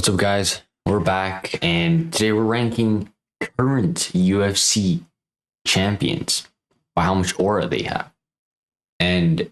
What's up, guys? We're back, and today we're ranking current UFC champions by how much aura they have. And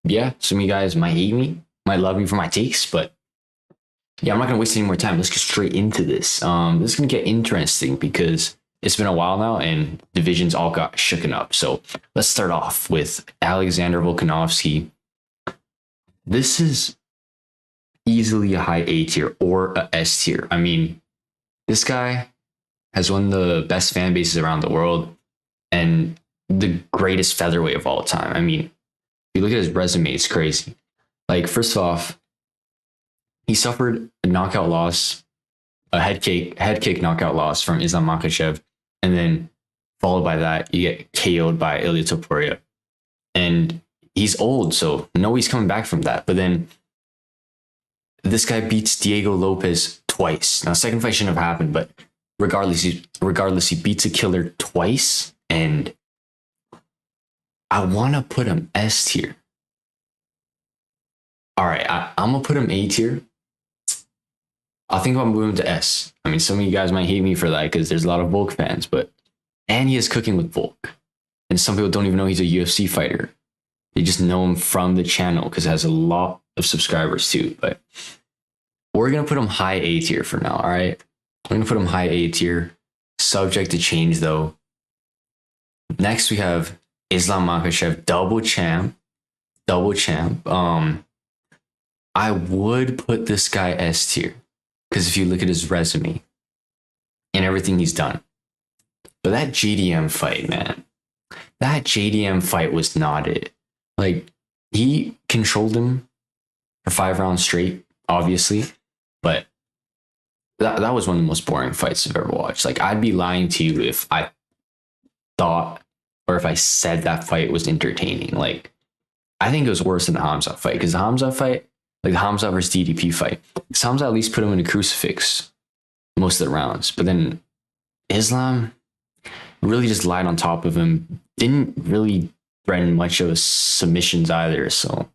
yeah, some of you guys might hate me, might love me for my takes, but yeah, I'm not gonna waste any more time. Let's get straight into this. This is gonna get interesting because it's been a while now, and divisions all got shooken up. So let's start off with Alexander Volkanovski. This is easily a high A tier or a S tier. I mean, this guy has one of the best fan bases around the world and the greatest featherweight of all time. I mean, if you look at his resume, it's crazy. Like, first off, he suffered a knockout loss, a head kick knockout loss from Islam Makhachev, and then followed by that, you get KO'd by Ilia Topuria. And he's old, so no, he's coming back from that. But then this guy beats Diego Lopez twice. Now, second fight shouldn't have happened, but regardless, he beats a killer twice, and I want to put him S tier. All right, I'm gonna put him A tier. I think I'm moving to S. I mean, some of you guys might hate me for that because there's a lot of Volk fans, and he is cooking with Volk, and some people don't even know he's a UFC fighter. They just know him from the channel because it has a lot of subscribers too. But we're gonna put him high A tier for now. All right, we're gonna put him high A tier, subject to change though. Next we have Islam Makhachev, double champ. I would put this guy S tier because if you look at his resume and everything he's done, but that JDM fight, man, that JDM fight was not it. Like, he controlled him for 5 rounds straight, obviously, but that was one of the most boring fights I've ever watched. Like, I'd be lying to you if I thought or if I said that fight was entertaining. Like, I think it was worse than the Hamza fight because the Hamza fight, like the Hamza versus DDP fight, Hamza at least put him in a crucifix most of the rounds, but then Islam really just lied on top of him, didn't really threaten much of his submissions either. So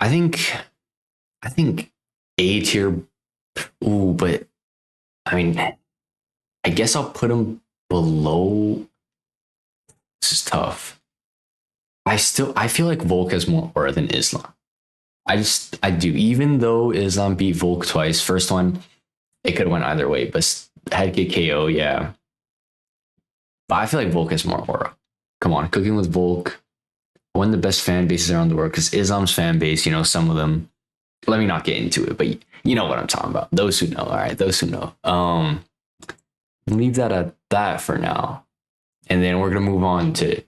I think A tier. Ooh, but I mean, I guess I'll put him below. This is tough. I feel like Volk has more aura than Islam. I do. Even though Islam beat Volk twice, first one, it could have went either way, but head kick KO, yeah. But I feel like Volk has more aura. Come on, cooking with Volk, one of the best fan bases around the world, because Islam's fan base, you know, some of them, let me not get into it, but you know what I'm talking about. Those who know, all right, those who know. Leave that at that for now. And then we're going to move on to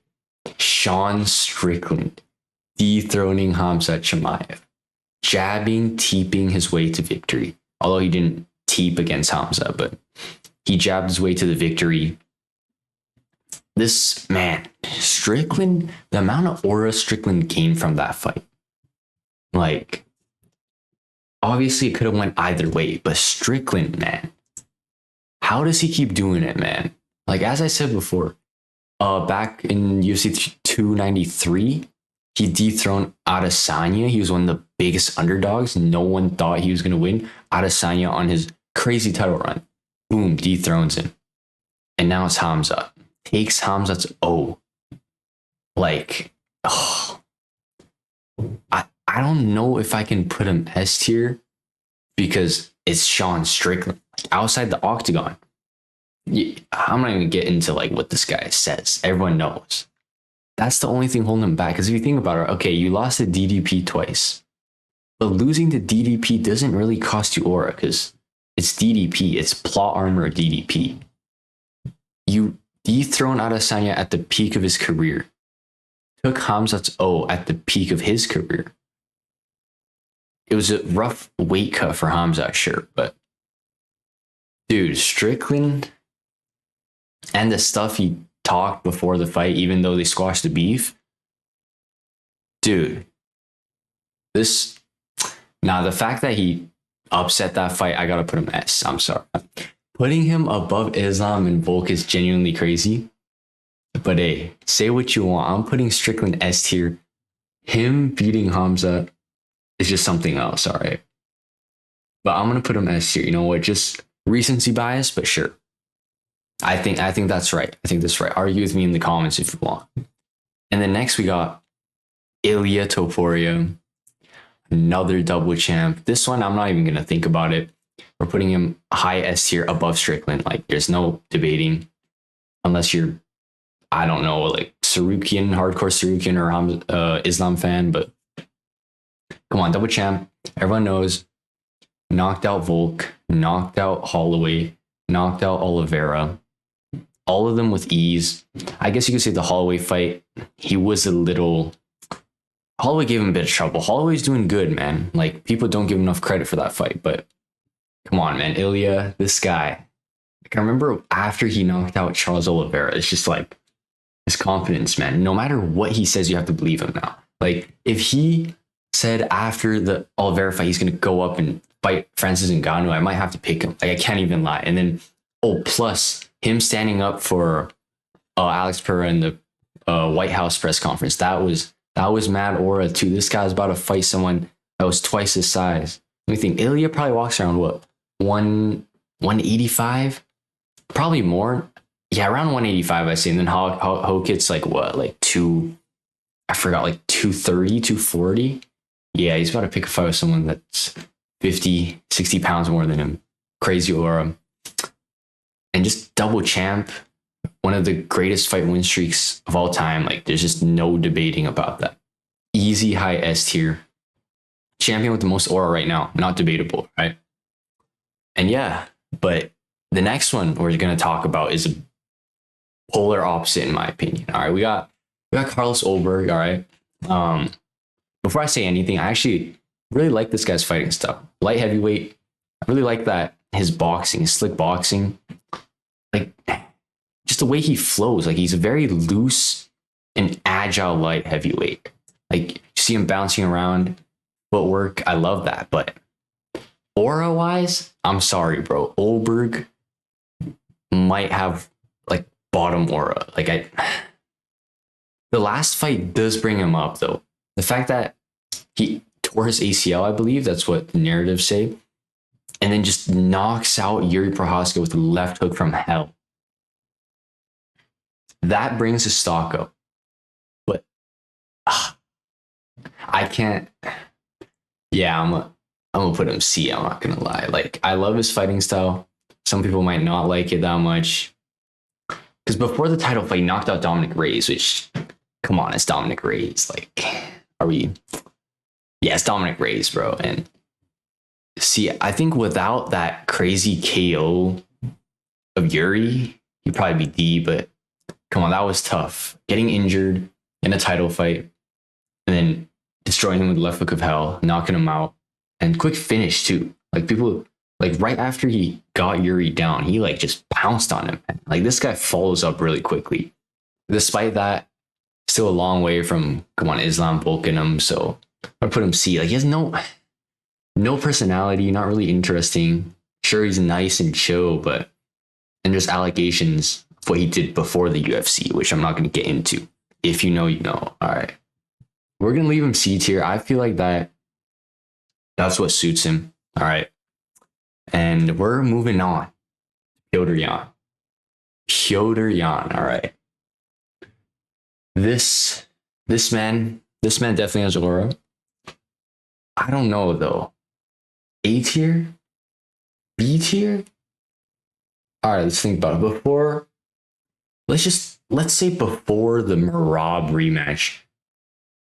Sean Strickland, dethroning Khamzat Chimaev, jabbing, teeping his way to victory. Although he didn't teep against Khamzat, but he jabbed his way to the victory. This man, Strickland, the amount of aura Strickland gained from that fight. Like, obviously it could have went either way, but Strickland, man, how does he keep doing it, man? Like, as I said before, back in UFC 293, he dethroned Adesanya. He was one of the biggest underdogs. No one thought he was going to win. Adesanya on his crazy title run. Boom, dethrones him. And now it's Khamzat. Takes Khamzat's O. Like, oh, I don't know if I can put him S tier because it's Sean Strickland. Like, outside the octagon, I'm not even gonna get into like what this guy says. Everyone knows. That's the only thing holding him back. Because if you think about it, okay, you lost to DDP twice, but losing to DDP doesn't really cost you aura because it's DDP. It's plot armor DDP. You dethroned Adesanya at the peak of his career. Took Khamzat's O at the peak of his career. It was a rough weight cut for Khamzat, sure, but dude, Strickland and the stuff he talked before the fight, even though they squashed the beef, dude, the fact that he upset that fight, I gotta put him S. I'm sorry. Putting him above Islam and Volk is genuinely crazy. But hey, say what you want. I'm putting Strickland S tier. Him beating Khamzat is just something else, all right? but I'm gonna put him S tier. You know what? Just recency bias, but sure. I think that's right. I think that's right. Argue with me in the comments if you want. And then next we got Ilya Topuria, another double champ. This one I'm not even gonna think about it. We're putting him high S tier above Strickland. Like there's no debating, unless you're, I don't know, like Sarukian, hardcore Sarukian or Islam fan. But come on, double champ. Everyone knows. Knocked out Volk, knocked out Holloway, knocked out Oliveira. All of them with ease. I guess you could say the Holloway fight, he was a little. Holloway gave him a bit of trouble. Holloway's doing good, man. Like people don't give enough credit for that fight, but come on, man. Ilya, this guy. Like I remember after he knocked out Charles Oliveira, it's just like his confidence, man. No matter what he says, you have to believe him now. Like if he said after the Oliveira fight he's gonna go up and fight Francis Ngannou, I might have to pick him. Like I can't even lie. And then plus him standing up for Alex Pereira in the White House press conference. That was mad aura too. This guy's about to fight someone that was twice his size. Let me think. Ilya probably walks around what 185, probably more. Yeah, around 185 I see. And then Hokit's like what, like I forgot, like 230, 240. Yeah, he's about to pick a fight with someone that's 50, 60 pounds more than him. Crazy aura. And just double champ, one of the greatest fight win streaks of all time. Like there's just no debating about that. Easy high S tier. Champion with the most aura right now. Not debatable, right? And yeah, but the next one we're going to talk about is a polar opposite in my opinion. All right, we got Carlos Ulberg, all right? Before I say anything, I actually really like this guy's fighting style. Light heavyweight. I really like that. His boxing, his slick boxing. Like, just the way he flows. Like, he's a very loose and agile light heavyweight. Like, you see him bouncing around, footwork. I love that. But aura-wise, I'm sorry, bro. Ulberg might have, like, bottom aura. Like, the last fight does bring him up, though. The fact that he tore his ACL, I believe, that's what the narratives say, and then just knocks out Yuri Prohaska with a left hook from hell. That brings his stock up. But I can't. Yeah, I'm gonna put him C. I'm not gonna lie. Like, I love his fighting style. Some people might not like it that much. Because before the title fight, he knocked out Dominic Reyes, which, come on, it's Dominic Reyes. Like, are we? Yeah, it's Dominic Reyes, bro. And see, I think without that crazy KO of Yuri, he'd probably be D, but come on, that was tough. Getting injured in a title fight and then destroying him with the left hook of hell, knocking him out, and quick finish too. Like people, like right after he got Yuri down, he like just pounced on him. Like this guy follows up really quickly. Despite that, still a long way from, come on, Islam bulking him. So I put him C. Like he has no personality, not really interesting. Sure, he's nice and chill, but and there's allegations of what he did before the UFC, which I'm not going to get into. If you know, you know. All right, we're gonna leave him C tier. I feel like that's what suits him. All right, and we're moving on. Piotr Yan. All right. This man definitely has aura. I don't know though. A tier? B tier? All right, let's think about it. Let's say before the Merab rematch,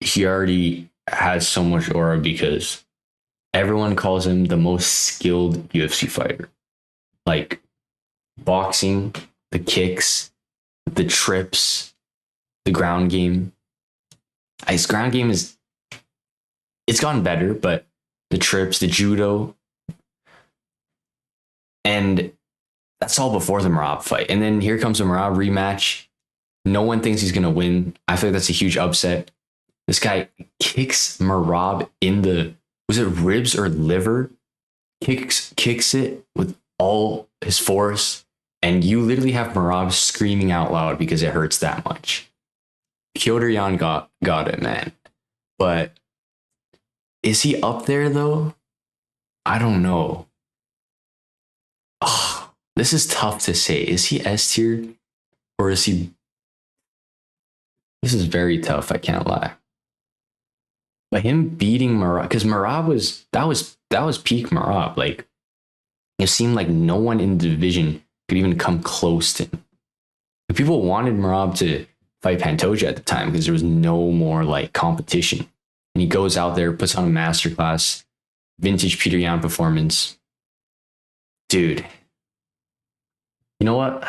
he already has so much aura because everyone calls him the most skilled UFC fighter. Like boxing, the kicks, the trips, the ground game. His ground game it's gotten better, but the trips, the judo, and that's all before the Merab fight. And then here comes the Merab rematch. No one thinks he's gonna win. I feel like that's a huge upset. This guy kicks Merab in the, was it ribs or liver? Kicks it with all his force, and you literally have Merab screaming out loud because it hurts that much. Piotr Yan got it, man. But is he up there though? I don't know. Oh, this is tough to say. Is he S tier or is he? This is very tough. I can't lie. But him beating Marab, because Marab was peak Marab. Like it seemed like no one in the division could even come close to him. People wanted Marab to fight Pantoja at the time because there was no more like competition. And he goes out there, puts on a masterclass, vintage Peter Yan performance. Dude, you know what?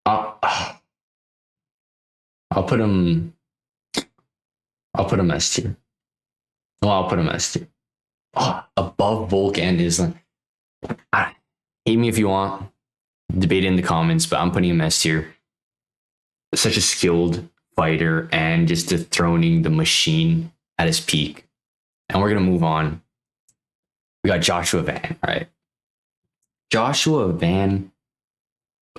I'll, I'll put him. I'll put him S tier. Well, I'll put him S tier. Oh, above Volk and Islam. Hate me if you want. Debate it in the comments, but I'm putting him S tier. Such a skilled fighter and just dethroning the machine at his peak. And we're gonna move on. We got Joshua Van. All right. Joshua Van,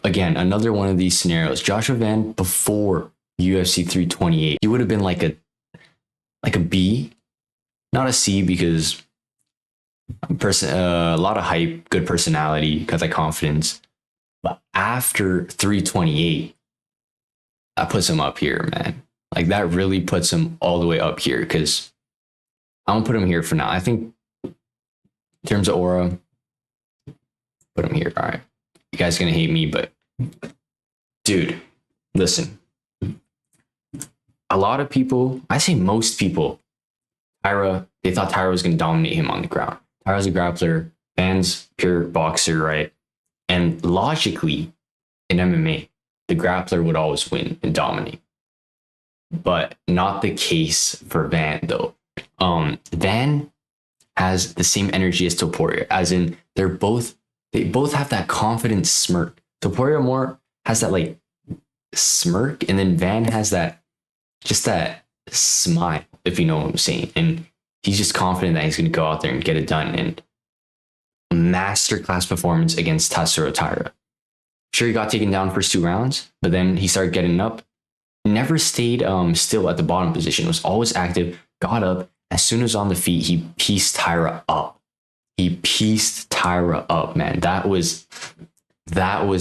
again, another one of these scenarios. Joshua Van before UFC 328, he would have been like a B, not a C, because a lot of hype, good personality, got that confidence. But after 328, that puts him up here, man. Like that really puts him all the way up here because I'm gonna put him here for now. I think in terms of aura, put him here. All right. You guys gonna hate me, but dude, listen. A lot of people, I say most people, they thought Tyra was gonna dominate him on the ground. Tyra's a grappler, Van's pure boxer, right? And logically, in MMA, the grappler would always win and dominate. But not the case for Van, though. Van has the same energy as Topuria, as in they both have that confident smirk. Topuria more has that like smirk, and then Van has that smile, if you know what I'm saying. And he's just confident that he's going to go out there and get it done. And a masterclass performance against Tatsuro Taira. Sure, he got taken down first 2 rounds, but then he started getting up. Never stayed still at the bottom position. Was always active. Got up. As soon as on the feet, he pieced Taira up. Man. That was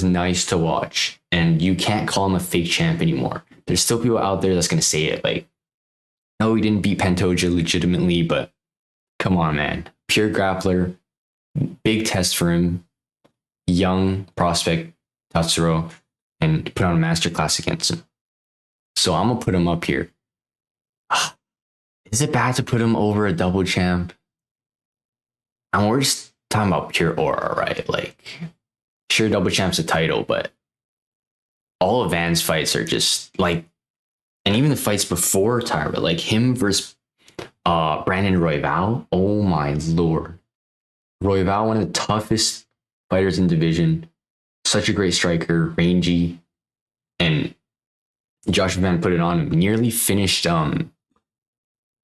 nice to watch. And you can't call him a fake champ anymore. There's still people out there that's gonna say it like, no, he didn't beat Pantoja legitimately, but come on, man. Pure grappler. Big test for him. Young prospect Tatsuro, and put on a masterclass against him. So I'm gonna put him up here. Is it bad to put him over a double champ? And we're just talking about pure aura, right? Like, sure, double champ's a title, but all of Van's fights are just like, and even the fights before Tyra, like him versus Brandon Royval. Oh my lord, Royval, one of the toughest fighters in division. Such a great striker, rangy, and Joshua Van put it on him. Nearly finished Royval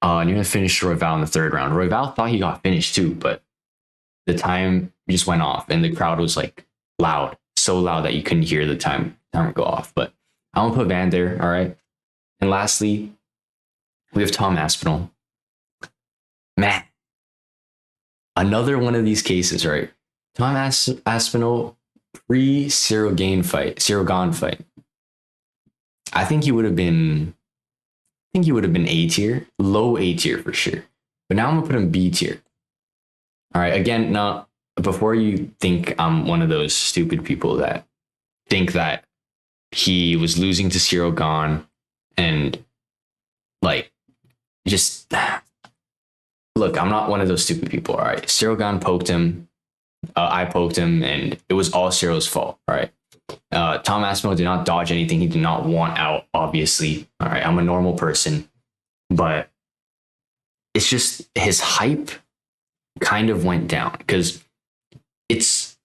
in the 3rd round. Royval thought he got finished too, but the time just went off and the crowd was like loud, so loud that you couldn't hear the timer go off. But I'm gonna put Van there, all right. And lastly, we have Tom Aspinall. Man, another one of these cases, right? Tom Aspinall pre-Cyril Gane fight. I think he would have been A tier, low A tier for sure. But now I'm gonna put him B tier. All right, again, now before you think I'm one of those stupid people that think that he was losing to Cyril Gane and like just look, I'm not one of those stupid people. All right, Cyril Gane poked him. I poked him, and it was all Cyril's fault. All right. Tom Aspinall did not dodge anything. He did not want out, obviously. All right. I'm a normal person, but it's just his hype kind of went down because it's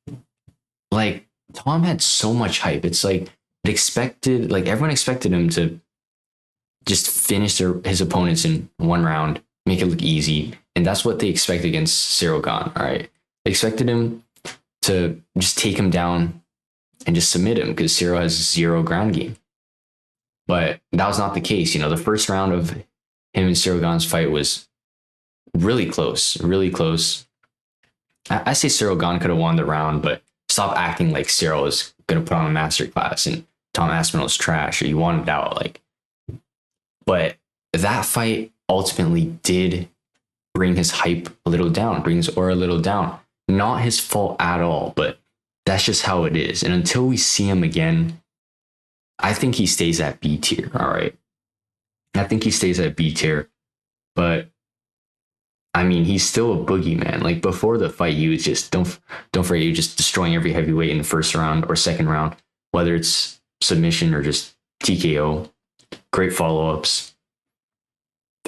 like Tom had so much hype. It's like everyone expected him to just finish his opponents in 1 round, make it look easy. And that's what they expect against Cyril Gane. All right. They expected him to just take him down and just submit him because Cyril has 0 ground game. But that was not the case. You know, the first round of him and Cyril Gane's fight was really close, really close. I say Cyril Gane could have won the round, but stop acting like Cyril is gonna put on a masterclass and Tom Aspinall's trash or you wanted out. Like, but that fight ultimately did bring his hype a little down, bring his aura a little down. Not his fault at all, but that's just how it is. And until we see him again, I think he stays at B tier. All right. I think he stays at B tier. But I mean, he's still a boogeyman. Like before the fight, he was just don't forget, he was just destroying every heavyweight in the first round or second round, whether it's submission or just TKO. Great follow-ups.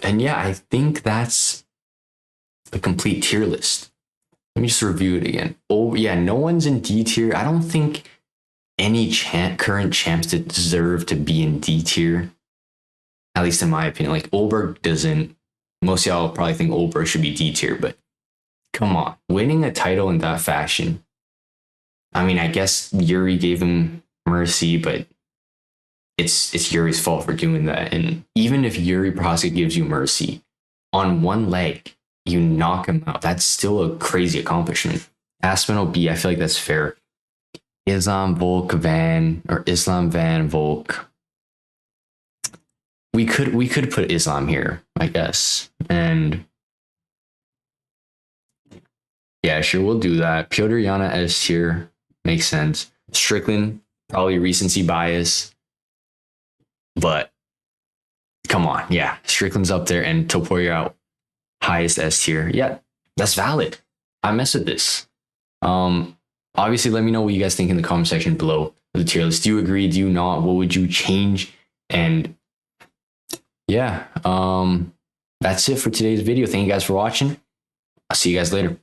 And yeah, I think that's the complete tier list. Let me just review it again. Oh yeah, no one's in D tier. I don't think any current champs deserve to be in D tier. At least in my opinion. Like Olberg doesn't. Most of y'all probably think Olberg should be D tier, but come on, winning a title in that fashion. I mean, I guess Yuri gave him mercy, but it's Yuri's fault for doing that. And even if Yuri Prohaska gives you mercy, on one leg, you knock him out. That's still a crazy accomplishment. Aspinall B, I feel like that's fair. Islam Van Volk. We could put Islam here, I guess. And yeah, sure, we'll do that. Piotr Yana S tier. Makes sense. Strickland, probably recency bias. But come on, yeah. Strickland's up there and Topuria out highest S tier. Yeah, that's valid. I mess with this. Obviously, let me know what you guys think in the comment section below the tier list. Do you agree? Do you not? What would you change? And yeah, that's it for today's video. Thank you guys for watching. I'll see you guys later.